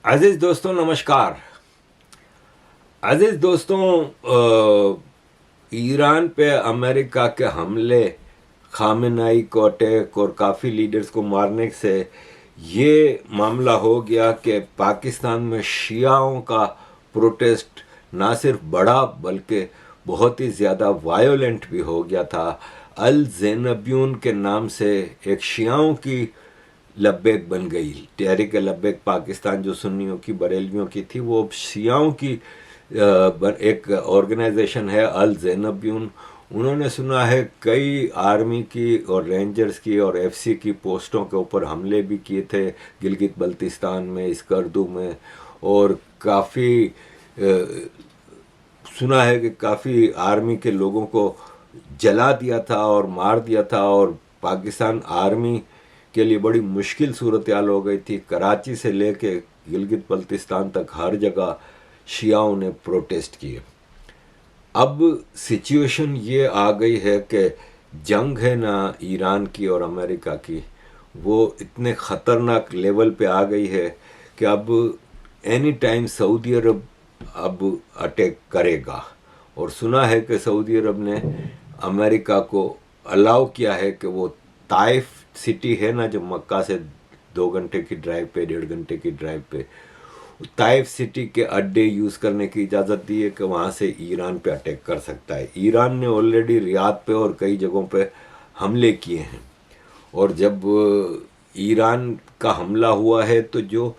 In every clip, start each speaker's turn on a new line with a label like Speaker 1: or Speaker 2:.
Speaker 1: عزیز دوستوں نمشکار. عزیز دوستوں, ایران پہ امریکہ کے حملے, خامنائی کو اٹیک اور کافی لیڈرز کو مارنے سے یہ معاملہ ہو گیا کہ پاکستان میں شیعوں کا پروٹیسٹ نہ صرف بڑھا بلکہ بہت ہی زیادہ وائیولنٹ بھی ہو گیا تھا. الزینبیون کے نام سے ایک شیعوں کی لبیک بن گئی. تحریک لبیک پاکستان جو سنیوں کی بریلویوں کی تھی, وہ شیعوں کی ایک آرگنائزیشن ہے الزینبیون. انہوں نے سنا ہے کئی آرمی کی اور رینجرز کی اور ایف سی کی پوسٹوں کے اوپر حملے بھی کیے تھے گلگت بلتستان میں, اسکردو میں, اور کافی سنا ہے کہ کافی آرمی کے لوگوں کو جلا دیا تھا اور مار دیا تھا, اور پاکستان آرمی کے لیے بڑی مشکل صورتحال ہو گئی تھی. کراچی سے لے کے گلگت بلتستان تک ہر جگہ شیعوں نے پروٹیسٹ کیے. اب سچویشن یہ آ گئی ہے کہ جنگ ہے نا ایران کی اور امریکہ کی, وہ اتنے خطرناک لیول پہ آ گئی ہے کہ اب اینی ٹائم سعودی عرب اب اٹیک کرے گا. اور سنا ہے کہ سعودی عرب نے امریکہ کو الاؤ کیا ہے کہ وہ طائف سٹی ہے نا جو مکہ سے 2 گھنٹے کی ڈرائیو پہ, 1.5 گھنٹے کی ڈرائیو پہ, طائف سٹی کے اڈے یوز کرنے کی اجازت دی ہے کہ وہاں سے ایران پہ اٹیک کر سکتا ہے. ایران نے آلریڈی ریاض پہ اور کئی جگہوں پہ حملے کیے ہیں, اور جب ایران کا حملہ ہوا ہے تو جو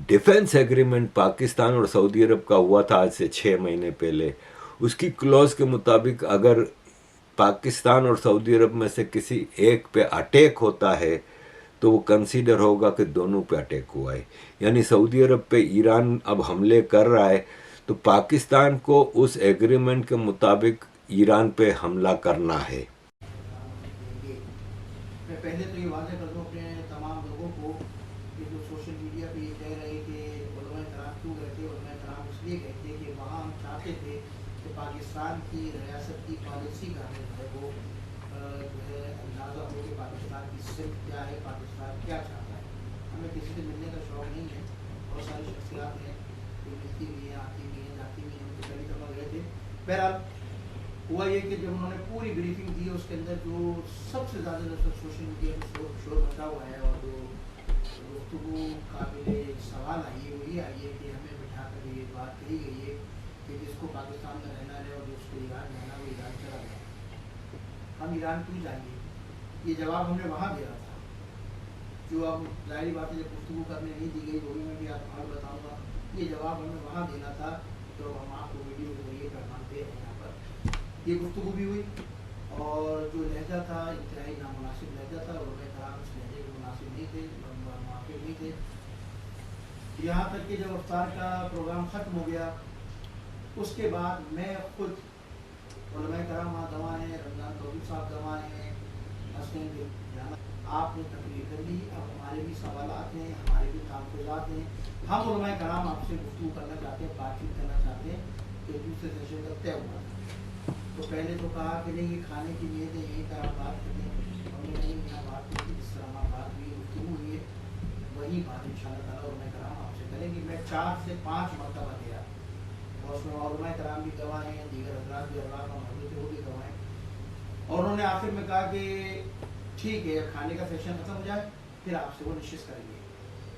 Speaker 1: ڈیفنس ایگریمنٹ پاکستان اور سعودی عرب کا ہوا تھا آج سے 6 مہینے پہلے, اس کی کلوز کے مطابق اگر پاکستان اور سعودی عرب میں سے کسی ایک پہ اٹیک ہوتا ہے تو وہ کنسیڈر ہوگا کہ دونوں پہ اٹیک ہوا ہے. یعنی سعودی عرب پہ ایران اب حملے کر رہا ہے تو پاکستان کو اس ایگریمنٹ کے مطابق ایران پہ حملہ کرنا ہے.
Speaker 2: میں پہلے تو یہ واضح کر دوں اپنے تمام لوگوں کو کہ جو سوشل میڈیا پہ یہ کہہ رہے کہ علماء کرام کیوں گئے تھے, علماء کرام اس لیے گئے تھے کہ وہاں ہم چاہتے تھے کہ پاکستان کی ریاست کی پالیسی کا ہمیں جو ہے وہ جو ہے اندازہ ہو کہ پاکستان کی سمت کیا ہے, پاکستان کیا چاہتا ہے. ہمیں کسی سے ملنے کا شوق نہیں ہے, بہت ساری شخصیات ہیں جو ملتی بھی ہیں, آتی بھی ہیں, جاتی بھی ہیں, ہم تو پہلی دفعہ گئے تھے. بہرحال ہوا یہ کہ جب انہوں نے پوری بریفنگ دی, اس کے اندر جو سب سے زیادہ سوشل میڈیا پہ شور مچا ہوا ہے اور جو گفتگو قابل سوال آئی ہے وہ یہ آئی ہے کہ ہمیں بٹھا کر یہ بات کہی گئی ہے کہ جس کو پاکستان میں رہنا ہے اور جس کو ایران رہنا وہ ایران چلا جائے. ہم ایران کیوں جائیں گے؟ یہ جواب ہم نے وہاں دیا تھا, جو اب ظاہری بات ہے جب گفتگو کرنے نہیں دی گئی, وہ بھی میں بھی آپ کو بتاؤں گا. یہ جواب ہمیں وہاں دینا تھا جو ہم آپ کو ویڈیو کے ذریعے پیغام دے رہے ہیں. یہاں پر یہ گفتگو بھی ہوئی اور جو لہجہ تھا انتہائی نامناسب لہجہ تھا, اور کرام اس لہجے کے مناسب نہیں تھے, موافق نہیں تھے. یہاں تک کہ جب افطار کا پروگرام ختم ہو گیا اس کے بعد میں خود, علماء کرام وہاں گواہ ہیں, رمضان توفیق صاحب گواہ ہیں, آپ نے تقریر کر لی, اب ہمارے بھی سوالات ہیں, ہمارے بھی تحفظات ہیں, ہم علماء کرام آپ سے گفتگو کرنا چاہتے ہیں, بات چیت کرنا چاہتے ہیں کہ دوسرے سیشن کا طے ہوا تھا. تو پہلے تو کہا کہ نہیں یہ کھانے کی نیت ہے, یہیں پر آپ بات کریں. ہم نے نہیں یہاں بات کی, جس طرح ہمارا بات ہوئی گفتگو ہوئی ہے وہی بات ان شاء اللہ تعالیٰ علماء کرام آپ سے کریں گے. میں 4 سے 5 مرتبہ گیا اور اس میں علماء کرام بھی گواہ ہیں, دیگر حضرات بھی, اللہ کا محبوب وہ بھی گواہ ہیں. اور انہوں نے آخر میں کہا کہ ٹھیک ہے کھانے کا سیشن ختم ہو جائے پھر آپ سے وہ نشست کریں گے.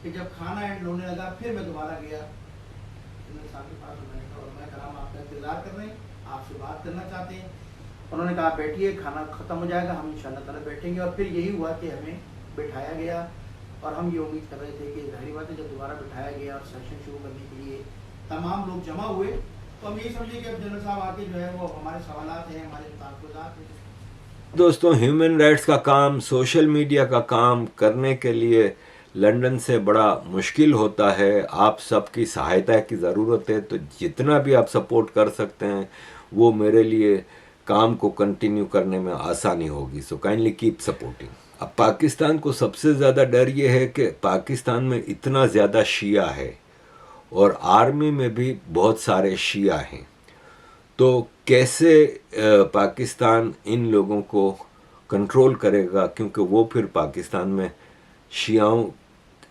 Speaker 2: کہ جب کھانا اینڈ ہونے لگا پھر میں دوبارہ گیا صاحب کے پاس, میں نے کہا علماء کرام آپ کا انتظار کر رہے ہیں, آپ سے بات کرنا چاہتے ہیں. انہوں نے کہا بیٹھیے, کھانا ختم ہو جائے گا, ہم ان شاء اللہ تعالیٰ بیٹھیں گے. اور پھر یہی ہوا کہ ہمیں بٹھایا گیا اور ہم یہ امید کر رہے تھے کہ ظاہری بات ہے جب دوبارہ بٹھایا گیا اور سیشن شروع کرنے کے لیے تمام لوگ جمع ہوئے تو ہم یہی سمجھے کہ اب جنرل صاحب آ کے جو ہے وہ ہمارے سوالات ہیں, ہمارے تحفظات ہیں.
Speaker 1: دوستوں, ہیومن رائٹس کا کام, سوشل میڈیا کا کام کرنے کے لیے لندن سے بڑا مشکل ہوتا ہے. آپ سب کی سہایتا کی ضرورت ہے, تو جتنا بھی آپ سپورٹ کر سکتے ہیں وہ میرے لیے کام کو کنٹینیو کرنے میں آسانی ہوگی. So kindly keep supporting. اب پاکستان کو سب سے زیادہ ڈر یہ ہے کہ پاکستان میں اتنا زیادہ شیعہ ہے اور آرمی میں بھی بہت سارے شیعہ ہیں, تو کیسے پاکستان ان لوگوں کو کنٹرول کرے گا, کیونکہ وہ پھر پاکستان میں شیعوں,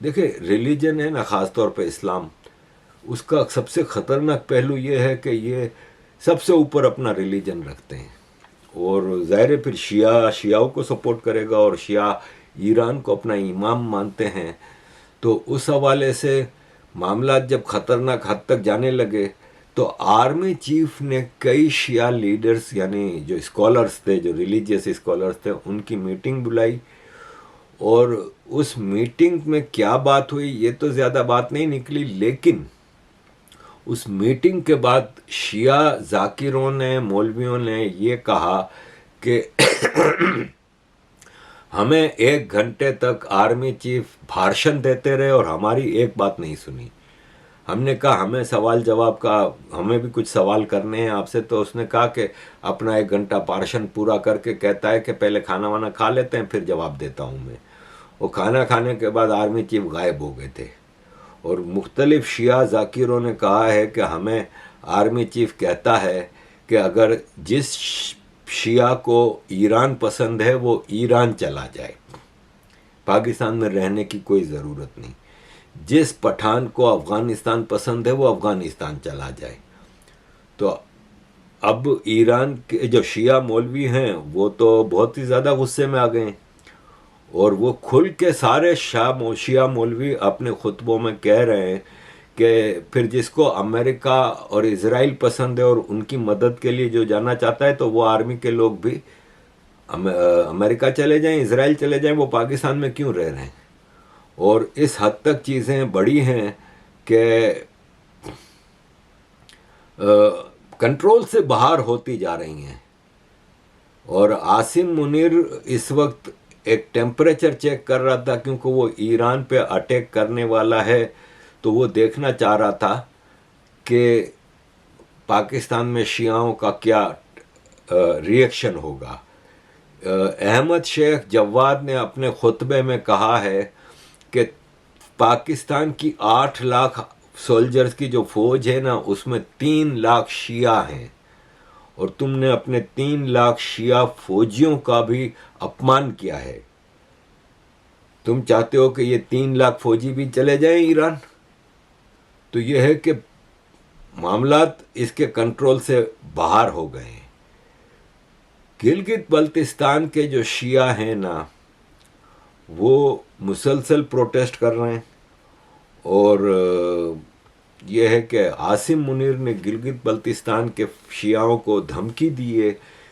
Speaker 1: دیکھیں ریلیجن ہے نا, خاص طور پہ اسلام, اس کا سب سے خطرناک پہلو یہ ہے کہ یہ سب سے اوپر اپنا ریلیجن رکھتے ہیں، اور ظاہر ہے پھر شیعوں کو سپورٹ کرے گا، اور شیعہ ایران کو اپنا امام مانتے ہیں. تو اس حوالے سے معاملات جب خطرناک حد تک جانے لگے تو آرمی چیف نے کئی شیعہ لیڈرز، یعنی جو اسکالرز تھے، جو ریلیجیس اسکالرز تھے، ان کی میٹنگ بلائی. اور اس میٹنگ میں کیا بات ہوئی یہ تو زیادہ بات نہیں نکلی، لیکن اس میٹنگ کے بعد شیعہ ذاکروں نے، مولویوں نے یہ کہا کہ ہمیں 1 گھنٹے تک آرمی چیف بھاشن دیتے رہے اور ہماری ایک بات نہیں سنی. ہم نے کہا ہمیں سوال جواب کا، ہمیں بھی کچھ سوال کرنے ہیں آپ سے. تو اس نے کہا کہ اپنا 1 گھنٹہ بھاشن پورا کر کے کہتا ہے کہ پہلے کھانا وانا کھا لیتے ہیں پھر جواب دیتا ہوں میں. وہ کھانا کھانے کے بعد آرمی چیف غائب ہو گئے تھے. اور مختلف شیعہ ذاکروں نے کہا ہے کہ ہمیں آرمی چیف کہتا ہے کہ اگر جس شیعہ کو ایران پسند ہے وہ ایران چلا جائے، پاکستان میں رہنے کی کوئی ضرورت نہیں. جس پٹھان کو افغانستان پسند ہے وہ افغانستان چلا جائے. تو اب ایران کے جو شیعہ مولوی ہیں وہ تو بہت ہی زیادہ غصے میں آ گئے ہیں، اور وہ کھل کے سارے شیعہ مولوی اپنے خطبوں میں کہہ رہے ہیں کہ پھر جس کو امریکہ اور اسرائیل پسند ہے اور ان کی مدد کے لیے جو جانا چاہتا ہے تو وہ آرمی کے لوگ بھی امریکہ چلے جائیں، اسرائیل چلے جائیں، وہ پاکستان میں کیوں رہ رہے ہیں. اور اس حد تک چیزیں بڑی ہیں کہ کنٹرول سے باہر ہوتی جا رہی ہیں. اور عاصم منیر اس وقت ایک ٹیمپریچر چیک کر رہا تھا، کیونکہ وہ ایران پہ اٹیک کرنے والا ہے، تو وہ دیکھنا چاہ رہا تھا کہ پاکستان میں شیعوں کا کیا ریئیکشن ہوگا. احمد شیخ جواد نے اپنے خطبے میں کہا ہے کہ پاکستان کی 8 لاکھ سولجرز کی جو فوج ہے نا، اس میں 3 لاکھ شیعہ ہیں، اور تم نے اپنے 3 لاکھ شیعہ فوجیوں کا بھی اپمان کیا ہے. تم چاہتے ہو کہ یہ 3 لاکھ فوجی بھی چلے جائیں ایران. تو یہ ہے کہ معاملات اس کے کنٹرول سے باہر ہو گئے ہیں. گلگت بلتستان کے جو شیعہ ہیں نا، وہ مسلسل پروٹیسٹ کر رہے ہیں. اور یہ ہے کہ عاصم منیر نے گلگت بلتستان کے شیعوں کو دھمکی دی ہے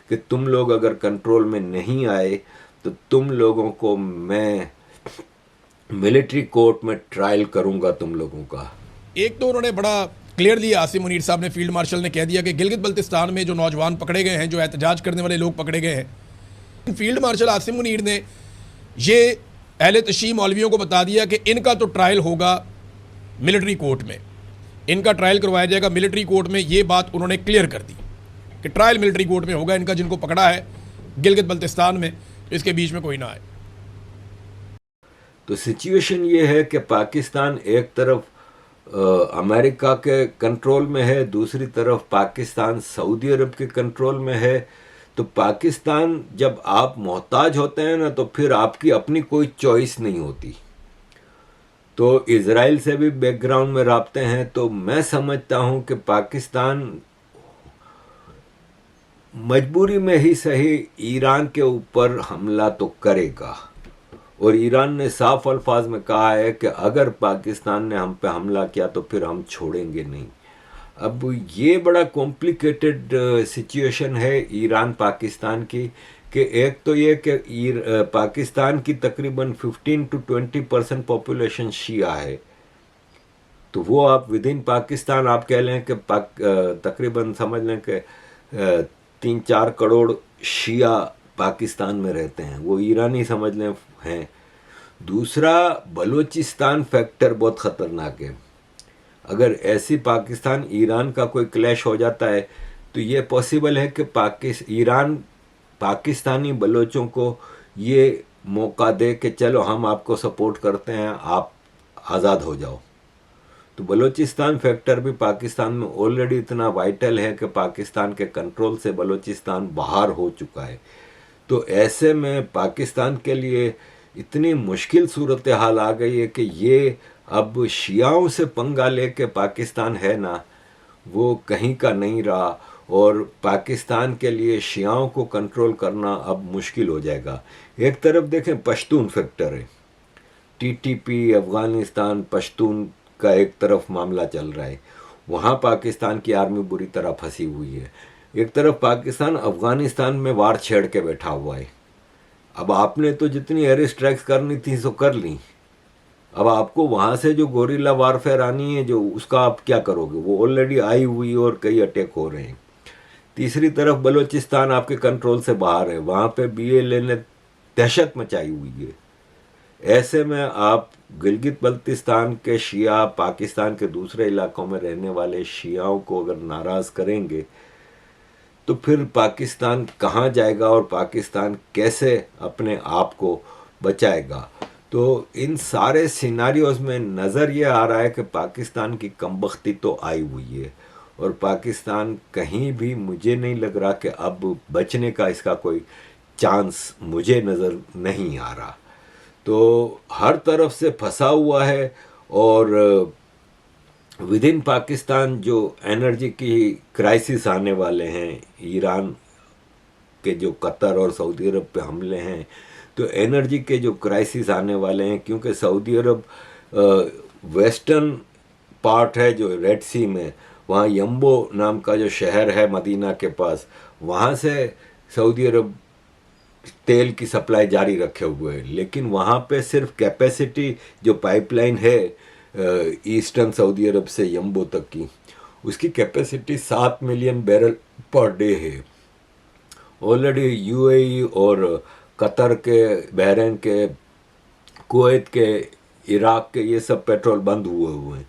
Speaker 1: کہ تم لوگ اگر کنٹرول میں نہیں آئے تو تم لوگوں کو میں ملٹری کورٹ میں ٹرائل کروں گا تم لوگوں کا.
Speaker 3: ایک تو انہوں نے بڑا کلیئرلی عاصم منیر صاحب نے، فیلڈ مارشل نے کہہ دیا کہ گلگت بلتستان میں جو نوجوان پکڑے گئے ہیں، جو احتجاج کرنے والے لوگ پکڑے گئے ہیں، فیلڈ مارشل عاصم منیر نے یہ اہل تشیع مولویوں کو بتا دیا کہ ان کا تو ٹرائل ہوگا ملٹری کورٹ میں، ان کا ٹرائل کروایا جائے گا ملٹری کورٹ میں. یہ بات انہوں نے کلیئر کر دی کہ ٹرائل ملٹری کورٹ میں ہوگا ان کا، جن کو پکڑا ہے گلگت بلتستان میں، اس کے بیچ میں کوئی نہ آئے.
Speaker 1: تو سچویشن یہ ہے کہ پاکستان ایک طرف امریکہ کے کنٹرول میں ہے، دوسری طرف پاکستان سعودی عرب کے کنٹرول میں ہے. تو پاکستان جب آپ محتاج ہوتے ہیں نا تو پھر آپ کی اپنی کوئی چوائس نہیں ہوتی. تو اسرائیل سے بھی بیک گراؤنڈ میں رابطے ہیں. تو میں سمجھتا ہوں کہ پاکستان مجبوری میں ہی صحیح ایران کے اوپر حملہ تو کرے گا. اور ایران نے صاف الفاظ میں کہا ہے کہ اگر پاکستان نے ہم پہ حملہ کیا تو پھر ہم چھوڑیں گے نہیں. اب یہ بڑا کمپلیکیٹڈ سچویشن ہے ایران پاکستان کی، کہ ایک تو یہ کہ پاکستان کی تقریباً 15 to 20% پاپولیشن شیعہ ہے. تو وہ آپ ود ان پاکستان آپ کہہ لیں کہ تقریباً سمجھ لیں کہ 3-4 کروڑ شیعہ پاکستان میں رہتے ہیں، وہ ایرانی سمجھ لیں ہیں. دوسرا بلوچستان فیکٹر بہت خطرناک ہے. اگر ایسی پاکستان ایران کا کوئی کلیش ہو جاتا ہے تو یہ پاسبل ہے کہ ایران پاکستانی بلوچوں کو یہ موقع دے کہ چلو ہم آپ کو سپورٹ کرتے ہیں، آپ آزاد ہو جاؤ. تو بلوچستان فیکٹر بھی پاکستان میں آلریڈی اتنا وائٹل ہے کہ پاکستان کے کنٹرول سے بلوچستان باہر ہو چکا ہے. تو ایسے میں پاکستان کے لیے اتنی مشکل صورتحال آ گئی ہے کہ یہ اب شیعوں سے پنگا لے کے پاکستان ہے نا وہ کہیں کا نہیں رہا، اور پاکستان کے لیے شیعوں کو کنٹرول کرنا اب مشکل ہو جائے گا۔ ایک طرف دیکھیں پشتون فیکٹر ہے، T T P Afghanistan Pashtun کا ایک طرف معاملہ چل رہا ہے، وہاں پاکستان کی آرمی بری طرح پھنسی ہوئی ہے۔ ایک طرف پاکستان افغانستان میں وار چھیڑ کے بیٹھا ہوا ہے۔ اب آپ نے تو جتنی ایئر اسٹرائکس کرنی تھی سو کر لیں، اب آپ کو وہاں سے جو گوریلا وارفیئر آنی ہے جو اس کا آپ کیا کرو گے؟ وہ آلریڈی آئی ہوئی اور کئی اٹیک ہو رہے ہیں۔ تیسری طرف بلوچستان آپ کے کنٹرول سے باہر ہے، وہاں پہ بی ایل اے نے دہشت مچائی ہوئی ہے۔ ایسے میں آپ گلگت بلتستان کے شیعہ پاکستان کے دوسرے علاقوں میں رہنے والے شیعوں کو اگر ناراض کریں گے تو پھر پاکستان کہاں جائے گا اور پاکستان کیسے اپنے آپ کو بچائے گا؟ تو ان سارے سیناریوز میں نظر یہ آ رہا ہے کہ پاکستان کی کمبختی تو آئی ہوئی ہے، اور پاکستان کہیں بھی مجھے نہیں لگ رہا کہ اب بچنے کا اس کا کوئی چانس مجھے نظر نہیں آ رہا۔ تو ہر طرف سے پھنسا ہوا ہے، اور ود ان پاکستان جو انرجی کی کرائسس آنے والے ہیں، ایران کے جو قطر اور سعودی عرب پہ حملے ہیں، تو انرجی کے جو کرائسس آنے والے ہیں، کیونکہ سعودی عرب ویسٹرن پارٹ ہے جو ریڈ سی میں، وہاں یمبو نام کا جو شہر ہے مدینہ کے پاس، وہاں سے سعودی عرب تیل کی سپلائی جاری رکھے ہوئے ہے، لیکن وہاں پہ صرف کیپیسٹی جو پائپ لائن ہے ایسٹرن سعودی عرب سے یمبو تک کی، اس کی capacity 7 million barrel per day ہے۔ آلریڈی یو اے ای اور قطر کے، بحرین کے، کویت کے، عراق کے، یہ سب پیٹرول بند ہوئے ہیں۔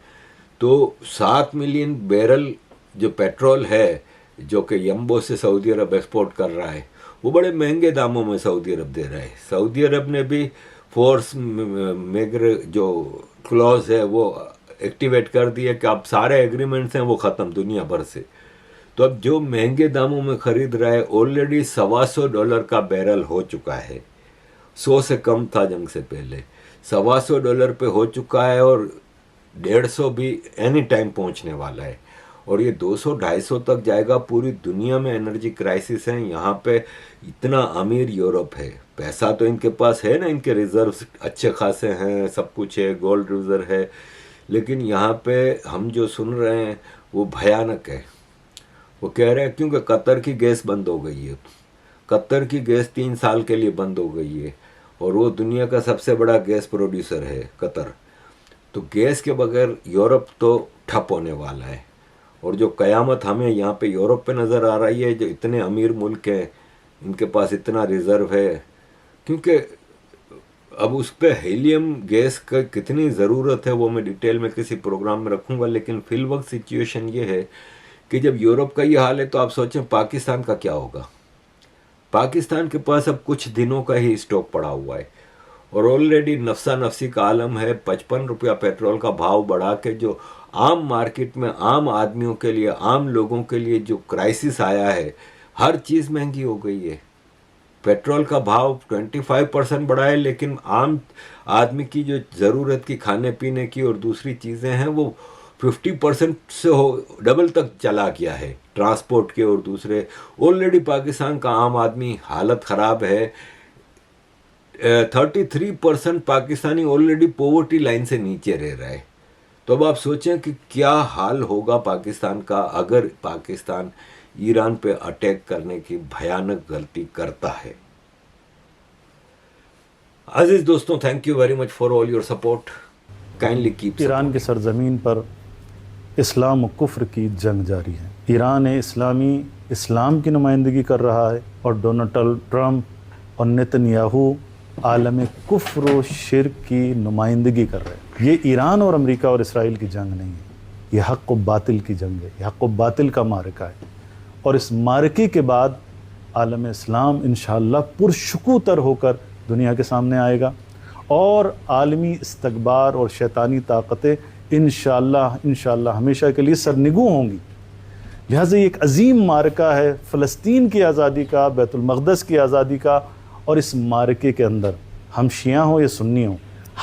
Speaker 1: تو 7 ملین بیرل جو پیٹرول ہے جو کہ یمبو سے سعودی عرب ایکسپورٹ کر رہا ہے، وہ بڑے مہنگے داموں میں سعودی عرب دے رہا ہے۔ سعودی عرب نے بھی فورس میجر جو کلوز ہے وہ ایکٹیویٹ کر دی ہے کہ اب سارے ایگریمنٹس ہیں وہ ختم دنیا بھر سے۔ تو اب جو مہنگے داموں میں خرید رہا ہے، آلریڈی $125 کا بیرل ہو چکا ہے، 100 سے کم تھا جنگ سے پہلے، $125 پہ ہو چکا ہے، اور 150 بھی اینی ٹائم پہنچنے والا ہے، اور یہ 200-250 تک جائے گا۔ پوری دنیا میں انرجی کرائسس ہیں، یہاں پہ اتنا امیر یورپ ہے، پیسہ تو ان کے پاس ہے نا، ان کے ریزروز اچھے خاصے ہیں، سب کچھ ہے، گولڈ ریزرو ہے، لیکن یہاں پہ ہم جو سن رہے ہیں وہ بھیانک ہے۔ وہ کہہ رہے ہیں کیونکہ قطر کی گیس بند ہو گئی ہے، قطر کی گیس 3 سال کے لیے بند ہو گئی ہے، اور وہ دنیا کا سب سے بڑا گیس پروڈیوسر ہے قطر۔ تو گیس کے بغیر یورپ تو ٹھپ ہونے والا ہے، اور جو قیامت ہمیں یہاں پہ یورپ پہ نظر آ رہی ہے، جو اتنے امیر ملک ہیں، ان کے پاس اتنا ریزرو ہے، کیونکہ اب اس پہ ہیلیم گیس کا کتنی ضرورت ہے وہ میں ڈیٹیل میں کسی پروگرام میں رکھوں گا، لیکن فی الوقت سچویشن یہ ہے کہ جب یورپ کا یہ حال ہے تو آپ سوچیں پاکستان کا کیا ہوگا۔ پاکستان کے پاس اب کچھ دنوں کا ہی اسٹاک پڑا ہوا ہے، اور آلریڈی نفسا نفسی کا عالم ہے۔ 55 روپیہ پیٹرول کا بھاؤ بڑھا کے جو عام مارکیٹ میں عام آدمیوں کے لیے، عام لوگوں کے لیے جو کرائسس آیا ہے، ہر چیز مہنگی ہو گئی ہے۔ پیٹرول کا بھاؤ 25% بڑھا ہے، لیکن عام آدمی کی جو ضرورت کی کھانے پینے کی اور دوسری چیزیں ہیں وہ 50% سے ڈبل تک چلا گیا ہے، ٹرانسپورٹ کے اور دوسرے۔ آلریڈی پاکستان کا عام آدمی حالت خراب ہے، 33% پاکستانی آلریڈی پاورٹی لائن سے نیچے رہ رہا ہے۔ تو اب آپ سوچیں کہ کیا حال ہوگا پاکستان کا اگر پاکستان ایران پہ اٹیک کرنے کی بھیانک غلطی کرتا ہے۔ عزیز دوستوں، thank you very much for all your support, kindly keep.
Speaker 4: Iran کی سرزمین پر اسلام و کفر کی جنگ جاری ہے۔ ایران اسلامی اسلام کی نمائندگی کر رہا ہے، اور ڈونلڈ ٹرمپ اور نتنیاہو عالم کفر و شرک کی نمائندگی کر رہے ہیں۔ یہ ایران اور امریکہ اور اسرائیل کی جنگ نہیں ہے، یہ حق و باطل کی جنگ ہے، یہ حق و باطل کا معرکہ ہے، اور اس معرکے کے بعد عالم اسلام انشاءاللہ پرشکوتر ہو کر دنیا کے سامنے آئے گا، اور عالمی استکبار اور شیطانی طاقتیں انشاءاللہ ہمیشہ کے لیے سرنگوں ہوں گی۔ لہٰذا یہ ایک عظیم معرکہ ہے فلسطین کی آزادی کا، بیت المقدس کی آزادی کا، اور اس معرکے کے اندر ہم شیعہ ہوں یا سنی ہوں،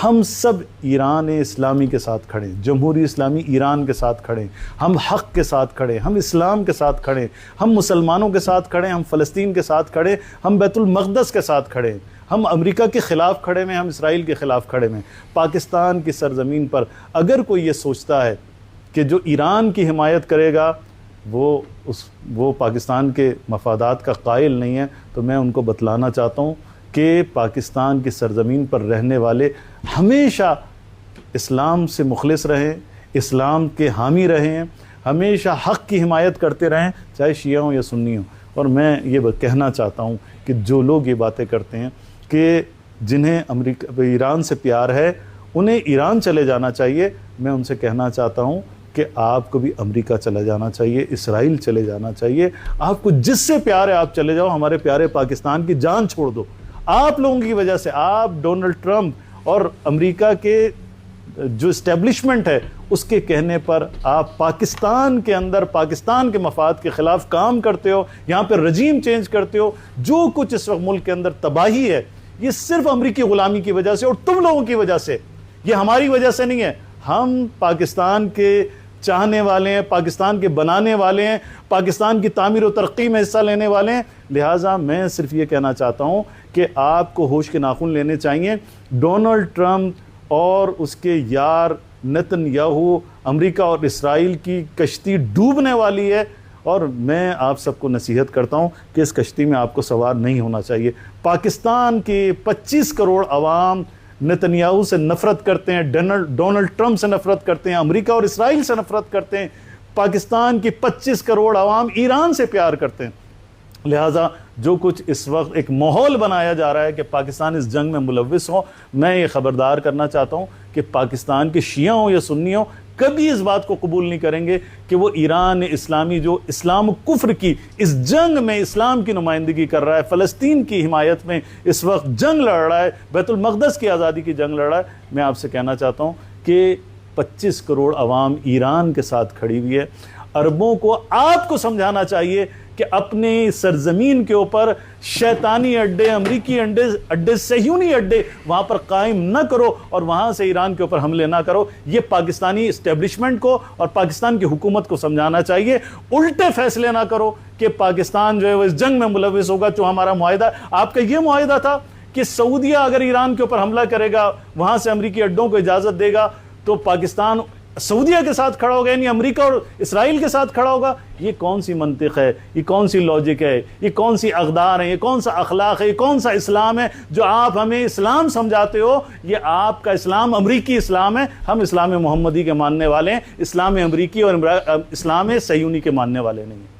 Speaker 4: ہم سب ایران اسلامی کے ساتھ کھڑے ہیں، جمہوری اسلامی ایران کے ساتھ کھڑے ہیں، ہم حق کے ساتھ کھڑے ہیں، ہم اسلام کے ساتھ کھڑے ہیں، ہم مسلمانوں کے ساتھ کھڑے ہیں، ہم فلسطین کے ساتھ کھڑے ہیں، ہم بیت المقدس کے ساتھ کھڑے ہیں، ہم امریکہ کے خلاف کھڑے ہیں، ہم اسرائیل کے خلاف کھڑے ہیں۔ پاکستان کی سرزمین پر اگر کوئی یہ سوچتا ہے کہ جو ایران کی حمایت کرے گا وہ پاکستان کے مفادات کا قائل نہیں ہے، تو میں ان کو بتلانا چاہتا ہوں کہ پاکستان کی سرزمین پر رہنے والے ہمیشہ اسلام سے مخلص رہیں، اسلام کے حامی رہیں، ہمیشہ حق کی حمایت کرتے رہیں، چاہے شیعہ ہوں یا سنی ہوں۔ اور میں یہ کہنا چاہتا ہوں کہ جو لوگ یہ باتیں کرتے ہیں کہ جنہیں ایران سے پیار ہے انہیں ایران چلے جانا چاہیے، میں ان سے کہنا چاہتا ہوں کہ آپ کو بھی امریکہ چلے جانا چاہیے، اسرائیل چلے جانا چاہیے، آپ کو جس سے پیار ہے آپ چلے جاؤ، ہمارے پیارے پاکستان کی جان چھوڑ دو۔ آپ لوگوں کی وجہ سے، آپ ڈونلڈ ٹرمپ اور امریکہ کے جو اسٹیبلشمنٹ ہے اس کے کہنے پر آپ پاکستان کے اندر پاکستان کے مفاد کے خلاف کام کرتے ہو، یہاں پہ رجیم چینج کرتے ہو۔ جو کچھ اس وقت ملک کے اندر تباہی ہے یہ صرف امریکی غلامی کی وجہ سے اور تم لوگوں کی وجہ سے، یہ ہماری وجہ سے نہیں ہے۔ ہم پاکستان کے چاہنے والے ہیں، پاکستان کے بنانے والے ہیں، پاکستان کی تعمیر و ترقی میں حصہ لینے والے ہیں۔ لہٰذا میں صرف یہ کہنا چاہتا ہوں کہ آپ کو ہوش کے ناخن لینے چاہیے۔ ڈونلڈ ٹرمپ اور اس کے یار نتن یاہو، امریکہ اور اسرائیل کی کشتی ڈوبنے والی ہے، اور میں آپ سب کو نصیحت کرتا ہوں کہ اس کشتی میں آپ کو سوار نہیں ہونا چاہیے۔ پاکستان کے 25 کروڑ عوام نتن یاہو سے نفرت کرتے ہیں، ڈونلڈ ٹرمپ سے نفرت کرتے ہیں، امریکہ اور اسرائیل سے نفرت کرتے ہیں۔ پاکستان کی 25 کروڑ عوام ایران سے پیار کرتے ہیں۔ لہٰذا جو کچھ اس وقت ایک ماحول بنایا جا رہا ہے کہ پاکستان اس جنگ میں ملوث ہو، میں یہ خبردار کرنا چاہتا ہوں کہ پاکستان کے شیعہ ہوں یا سنی ہوں کبھی اس بات کو قبول نہیں کریں گے کہ وہ ایران اسلامی جو اسلام و کفر کی اس جنگ میں اسلام کی نمائندگی کر رہا ہے، فلسطین کی حمایت میں اس وقت جنگ لڑ رہا ہے، بیت المقدس کی آزادی کی جنگ لڑ رہا ہے، میں آپ سے کہنا چاہتا ہوں کہ 25 کروڑ عوام ایران کے ساتھ کھڑی ہوئی ہے۔ عربوں کو آپ کو سمجھانا چاہیے کہ اپنی سرزمین کے اوپر شیطانی اڈے، امریکی اڈے، صہیونی اڈے وہاں پر قائم نہ کرو اور وہاں سے ایران کے اوپر حملے نہ کرو۔ یہ پاکستانی اسٹیبلشمنٹ کو اور پاکستان کی حکومت کو سمجھانا چاہیے۔ الٹے فیصلے نہ کرو کہ پاکستان جو ہے وہ اس جنگ میں ملوث ہوگا۔ جو ہمارا معاہدہ، آپ کا یہ معاہدہ تھا کہ سعودیہ اگر ایران کے اوپر حملہ کرے گا، وہاں سے امریکی اڈوں کو اجازت دے گا، تو پاکستان سعودیہ کے ساتھ کھڑا ہوگا، یعنی امریکہ اور اسرائیل کے ساتھ کھڑا ہوگا۔ یہ کون سی منطق ہے؟ یہ کون سی لاجک ہے؟ یہ کون سی اقدار ہیں؟ یہ کون سا اخلاق ہے؟ یہ کون سا اسلام ہے جو آپ ہمیں اسلام سمجھاتے ہو؟ یہ آپ کا اسلام امریکی اسلام ہے۔ ہم اسلام محمدی کے ماننے والے ہیں، اسلام امریکی اور اسلام صہیونی کے ماننے والے نہیں ہیں۔